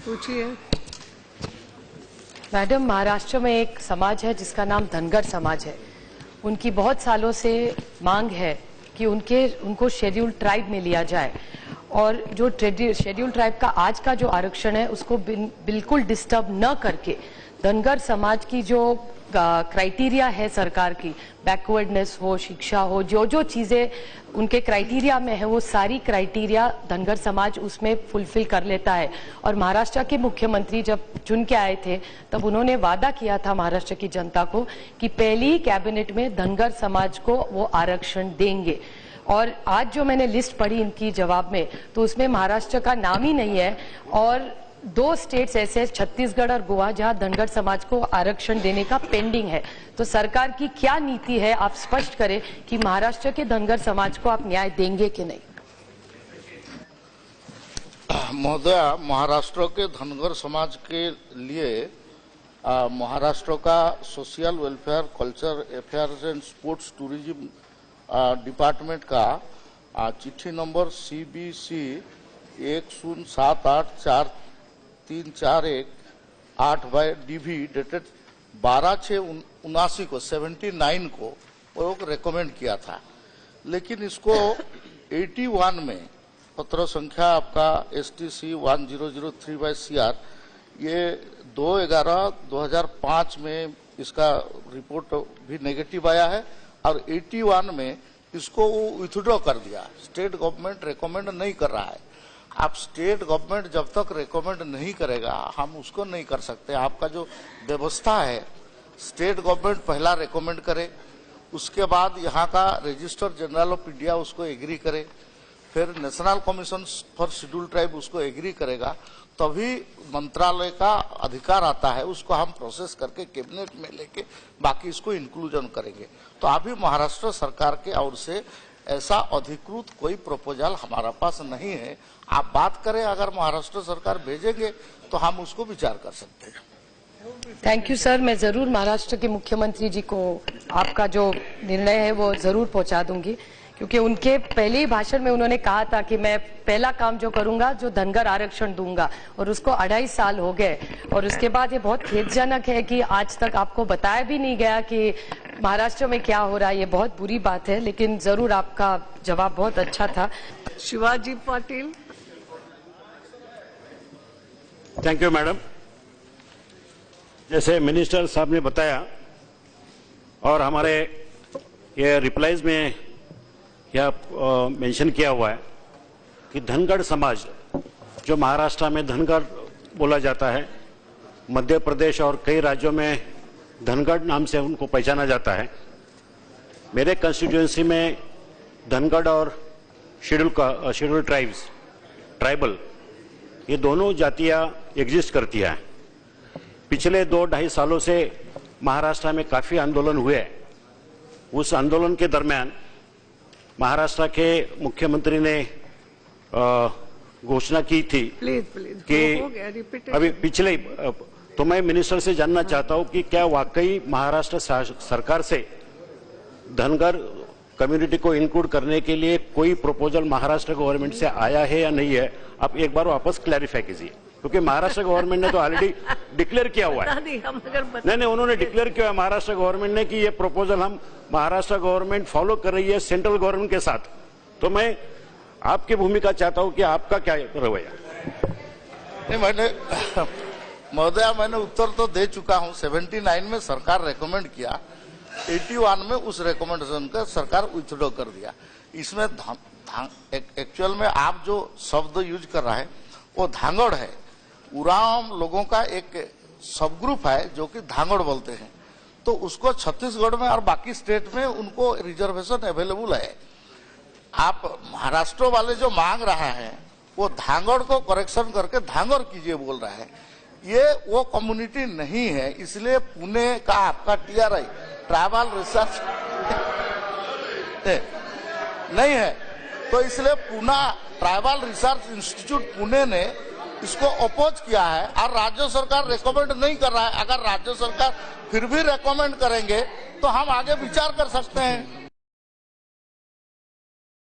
पूछिए। मैडम, महाराष्ट्र में एक समाज है जिसका नाम धनगर समाज है। उनकी बहुत सालों से मांग है कि उनको शेड्यूल ट्राइब में लिया जाए और जो शेड्यूल ट्राइब का आज का जो आरक्षण है उसको बिल्कुल डिस्टर्ब न करके धनगर समाज की जो क्राइटेरिया है सरकार की, बैकवर्डनेस हो, शिक्षा हो, जो जो चीजें उनके क्राइटेरिया में है वो सारी क्राइटेरिया धनगर समाज उसमें फुलफिल कर लेता है। और महाराष्ट्र के मुख्यमंत्री जब चुन के आए थे तब उन्होंने वादा किया था महाराष्ट्र की जनता को कि पहली ही कैबिनेट में धनगर समाज को वो आरक्षण देंगे। और आज जो मैंने लिस्ट पढ़ी इनकी जवाब में तो उसमें महाराष्ट्र का नाम ही नहीं है और 2 स्टेट्स ऐसे छत्तीसगढ़ और गोवा जहां धनगर समाज को आरक्षण देने का पेंडिंग है। तो सरकार की क्या नीति है, आप स्पष्ट करें कि महाराष्ट्र के धनगर समाज को आप न्याय देंगे कि नहीं। महोदय, महाराष्ट्र के धनगर समाज के लिए महाराष्ट्र का social welfare, culture affairs and sports tourism department का चिट्ठी नंबर CBC 10784341 डेटेड 12/6/79 को 79 को वो रेकमेंड किया था, लेकिन इसको 81 में पत्र संख्या आपका STC 1003/CR ये 2/11/2005 में इसका रिपोर्ट भी नेगेटिव आया है और 81 में इसको वो विथड्रॉ कर दिया। स्टेट गवर्नमेंट रेकमेंड नहीं कर रहा है। आप स्टेट गवर्नमेंट जब तक रेकमेंड नहीं करेगा हम उसको नहीं कर सकते। आपका जो व्यवस्था है, स्टेट गवर्नमेंट पहला रेकमेंड करे, उसके बाद यहाँ का रजिस्टर जनरल ऑफ इंडिया उसको एग्री करे, फिर national commission for schedule tribe उसको एग्री करेगा, तभी मंत्रालय का अधिकार आता है, उसको हम प्रोसेस करके कैबिनेट में लेके बाकी इसको इंक्लूजन करेंगे। तो अभी महाराष्ट्र सरकार के ओर से ऐसा अधिकृत कोई प्रपोजल हमारा पास नहीं है। आप बात करें, अगर महाराष्ट्र सरकार भेजेंगे तो हम उसको विचार कर सकते हैं। थैंक यू सर, मैं जरूर महाराष्ट्र के मुख्यमंत्री जी को आपका जो निर्णय है वो जरूर पहुंचा दूंगी, क्योंकि उनके पहले ही भाषण में उन्होंने कहा था कि मैं पहला काम जो करूंगा जो धनगर आरक्षण दूंगा, और उसको 2.5 साल हो गए। और उसके बाद ये बहुत खेदजनक है कि आज तक आपको बताया भी नहीं गया कि महाराष्ट्र में क्या हो रहा है। ये बहुत बुरी बात है, लेकिन जरूर आपका जवाब बहुत अच्छा था। Shivaji Patil. Thank you madam. जैसे मिनिस्टर साहब ने बताया और हमारे ये रिप्लाईज में यह मेंशन किया हुआ है कि धनगर समाज, जो महाराष्ट्र में धनगर बोला जाता है, मध्य प्रदेश और कई राज्यों में धनगर नाम से उनको पहचाना जाता है। मेरे कंस्टिट्यूएंसी में धनगर और शेड्यूल ट्राइबल ये दोनों जातियां एग्जिस्ट करती हैं। पिछले 2-2.5 सालों से महाराष्ट्र में काफी आंदोलन हुए। उस आंदोलन के दरमियान महाराष्ट्र के मुख्यमंत्री ने घोषणा की थी कि अभी पिछले, तो मैं मिनिस्टर से जानना चाहता हूं कि क्या वाकई महाराष्ट्र सरकार से धनगर कम्युनिटी को इंक्लूड करने के लिए कोई प्रपोजल महाराष्ट्र गवर्नमेंट से आया है या नहीं है। आप एक बार वापस क्लैरिफाई कीजिए, क्योंकि महाराष्ट्र गवर्नमेंट ने तो ऑलरेडी डिक्लेयर किया हुआ है। नहीं, उन्होंने डिक्लेयर किया है महाराष्ट्र गवर्नमेंट ने कि ये प्रपोजल हम महाराष्ट्र गवर्नमेंट फॉलो कर रही है सेंट्रल गवर्नमेंट के साथ। तो मैं आपकी भूमिका चाहता हूं कि आपका क्या रवैया। नहीं, महोदया मैंने उत्तर तो दे चुका हूं। 79 में सरकार रेकमेंड किया, 81 में उस रेकमेंडेशन का सरकार विथड्रॉ कर दिया। इसमें एक्चुअल में आप जो शब्द यूज कर रहा है वो धांगड़ है। उरांव लोगों का एक सब ग्रुप है जो कि धांगड़ बोलते हैं, तो उसको छत्तीसगढ़ में और बाकी स्टेट में उनको रिजर्वेशन अवेलेबल है। आप महाराष्ट्र वाले जो मांग रहा है वो धांगड़ को करेक्शन करके धांगड़ कीजिए बोल रहा है। ये वो कम्युनिटी नहीं है, इसलिए पुणे का आपका TRI ट्राइबल रिसर्च नहीं है, तो इसलिए Pune tribal research institute Pune ने इसको अपोज किया है और राज्य सरकार रेकमेंड नहीं कर रहा है। अगर राज्य सरकार फिर भी रेकमेंड करेंगे तो हम आगे विचार कर सकते हैं।